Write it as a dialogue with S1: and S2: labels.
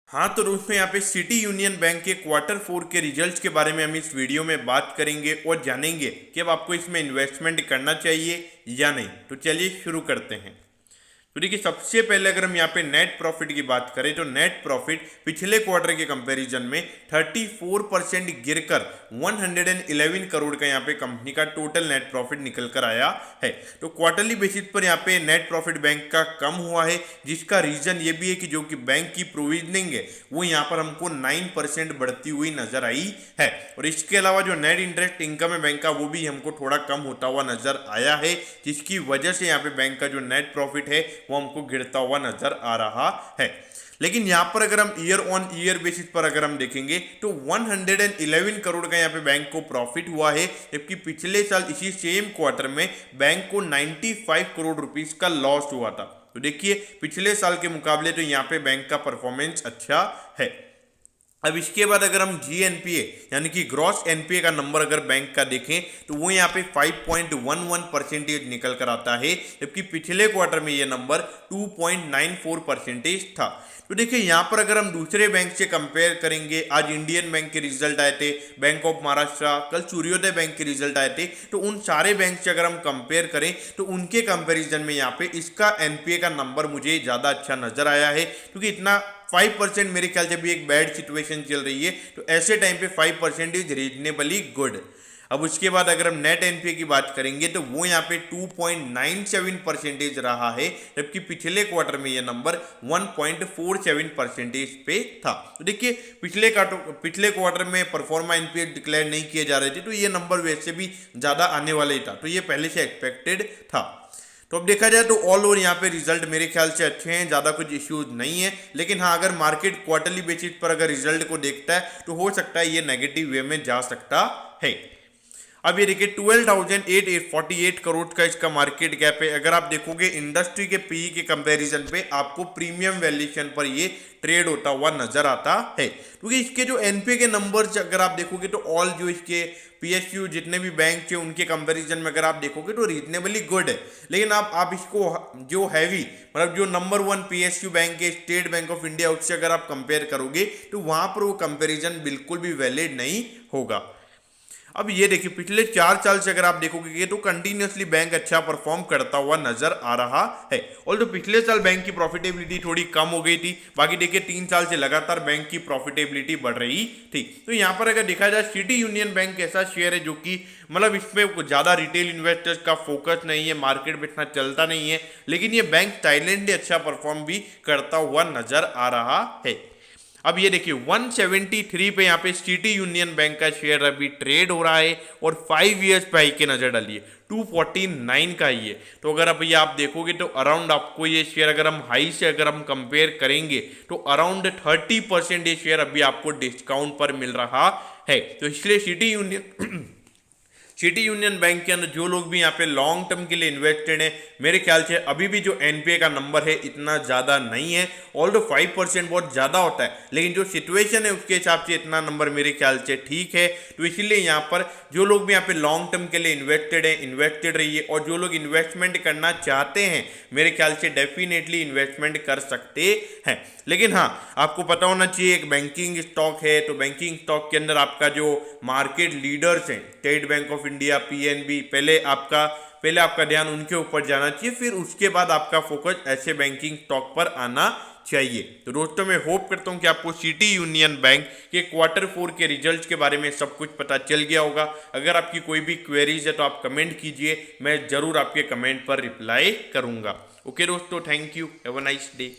S1: हाँ तो दोस्तों यहाँ पे सिटी यूनियन बैंक के क्वार्टर 4 के रिजल्ट्स के बारे में हम इस वीडियो में बात करेंगे और जानेंगे कि अब आपको इसमें इन्वेस्टमेंट करना चाहिए या नहीं। तो चलिए शुरू करते हैं। तो देखिए सबसे पहले अगर हम यहाँ पे नेट प्रॉफिट की बात करें तो नेट प्रॉफिट पिछले क्वार्टर के कंपैरिजन में 34% गिरकर 111 करोड़ का यहाँ पे कंपनी का टोटल नेट प्रॉफिट निकल कर आया है। तो क्वार्टरली बेसिस पर यहाँ पे नेट प्रॉफिट बैंक का कम हुआ है, जिसका रीजन ये भी है कि जो कि बैंक की प्रोविजनिंग है वो यहाँ पर हमको 9% बढ़ती हुई नजर आई है। और इसके अलावा जो नेट इंटरेस्ट इनकम है बैंक का वो भी हमको थोड़ा कम होता हुआ नजर आया है, जिसकी वजह से यहाँ पे बैंक का जो नेट प्रॉफिट है वो हमको गिरता हुआ नजर आ रहा है। लेकिन यहां पर अगर हम ईयर ऑन ईयर बेसिस पर अगर हम देखेंगे तो 111 करोड़ का यहां पे बैंक को प्रॉफिट हुआ है, जबकि पिछले साल इसी सेम क्वार्टर में बैंक को 95 करोड़ रुपीस का लॉस हुआ था। तो देखिए पिछले साल के मुकाबले तो यहां पे बैंक का परफॉर्मेंस अच्छा है। अब इसके बाद अगर हम GNPA यानी कि ग्रॉस NPA का नंबर अगर बैंक का देखें तो वो यहाँ पे 5.11% निकल कर आता है, जबकि पिछले क्वार्टर में ये नंबर 2.94% था। तो देखिए यहाँ पर अगर हम दूसरे बैंक से कंपेयर करेंगे, आज इंडियन बैंक के रिजल्ट आए थे, बैंक ऑफ महाराष्ट्र, कल सूर्योदय बैंक के रिजल्ट आए थे, तो उन सारे बैंक से अगर हम कंपेयर करें तो उनके कंपेरिजन में यहाँ पे इसका NPA का नंबर मुझे ज़्यादा अच्छा नजर आया है, क्योंकि इतना 5% मेरे ख्याल से भी एक बैड सिचुएशन चल रही है। तो ऐसे टाइम पे 5% इज रीजनेबली गुड। अब उसके बाद अगर हम नेट NPA की बात करेंगे तो वो यहाँ पे 2.97% रहा है, जबकि पिछले क्वार्टर में ये नंबर 1.47% पे था। तो देखिए पिछले क्वार्टर में परफॉर्मा NPA डिक्लेयर नहीं किए जा रहे थे, तो ये नंबर वैसे भी ज़्यादा आने वाला ही था, तो ये पहले से एक्सपेक्टेड था। तो अब देखा जाए तो ऑल ओवर यहाँ पे रिजल्ट मेरे ख्याल से अच्छे हैं, ज़्यादा कुछ इश्यूज नहीं है। लेकिन हाँ अगर मार्केट क्वार्टरली बेसिस पर अगर रिजल्ट को देखता है तो हो सकता है ये नेगेटिव वे में जा सकता है। अब ये देखिए 12,848 करोड़ का इसका मार्केट कैप है। अगर आप देखोगे इंडस्ट्री के PE के कंपैरिजन पे आपको प्रीमियम वैल्यूएशन पर ये ट्रेड होता हुआ नजर आता है, क्योंकि इसके जो NPA के नंबर्स अगर आप देखोगे तो ऑल जो इसके PSU जितने भी बैंक थे उनके कंपैरिजन में अगर आप देखोगे तो रीजनेबली गुड है। लेकिन आप इसको जो हैवी मतलब जो नंबर 1 PSU बैंक है स्टेट बैंक ऑफ इंडिया, उससे अगर आप कंपेयर करोगे तो वहां पर वो कंपेरिजन बिल्कुल भी वैलिड नहीं होगा। अब ये देखिए पिछले 4 साल से अगर आप देखोगे तो कंटिन्यूसली बैंक अच्छा परफॉर्म करता हुआ नजर आ रहा है। और तो पिछले साल बैंक की प्रॉफिटेबिलिटी थोड़ी कम हो गई थी, बाकी देखिए 3 साल से लगातार बैंक की प्रॉफिटेबिलिटी बढ़ रही थी। तो यहाँ पर अगर देखा जाए सिटी यूनियन बैंक ऐसा शेयर है जो कि मतलब इसमें ज़्यादा रिटेल इन्वेस्टर्स का फोकस नहीं है, मार्केट में इतना चलता नहीं है, लेकिन ये बैंक साइलेंटली अच्छा परफॉर्म भी करता हुआ नजर आ रहा है। अब ये देखिए 173 पे यहाँ पे सिटी यूनियन बैंक का शेयर अभी ट्रेड हो रहा है और 5 इयर्स पे हाई के नजर डालिए 249 का ही है। तो अगर अब ये आप देखोगे तो अराउंड आपको ये शेयर अगर हम हाई से अगर हम कंपेयर करेंगे तो अराउंड 30% ये शेयर अभी आपको डिस्काउंट पर मिल रहा है। तो इसलिए सिटी यूनियन बैंक के अंदर जो लोग भी यहाँ पे लॉन्ग टर्म के लिए इन्वेस्टेड हैं, मेरे ख्याल से अभी भी जो NPA का नंबर है इतना ज़्यादा नहीं है। ऑल्दो 5% बहुत ज़्यादा होता है, लेकिन जो सिचुएशन है उसके हिसाब से इतना नंबर मेरे ख्याल से ठीक है। तो इसीलिए यहाँ पर जो लोग भी यहाँ पे लॉन्ग टर्म के लिए इन्वेस्टेड है इन्वेस्टेड रहिए, और जो लोग इन्वेस्टमेंट करना चाहते हैं मेरे ख्याल से डेफिनेटली इन्वेस्टमेंट कर सकते हैं। लेकिन हाँ आपको पता होना चाहिए एक बैंकिंग स्टॉक है, तो बैंकिंग स्टॉक के अंदर आपका जो मार्केट लीडर्स हैं state bank of India, PNB, पहले आपका ध्यान उनके ऊपर जाना चाहिए, फिर उसके बाद आपका फोकस ऐसे बैंकिंग स्टॉक पर आना चाहिए। तो दोस्तों मैं होप करता हूं कि आपको सिटी यूनियन बैंक के क्वार्टर 4 के रिजल्ट्स के बारे में सब कुछ पता चल गया होगा। अगर आपकी कोई भी क्वेरीज है तो आप कमेंट कीजिए, मैं जरूर आपके कमेंट पर रिप्लाई करूंगा। ओके दोस्तों, thank you, have a nice day.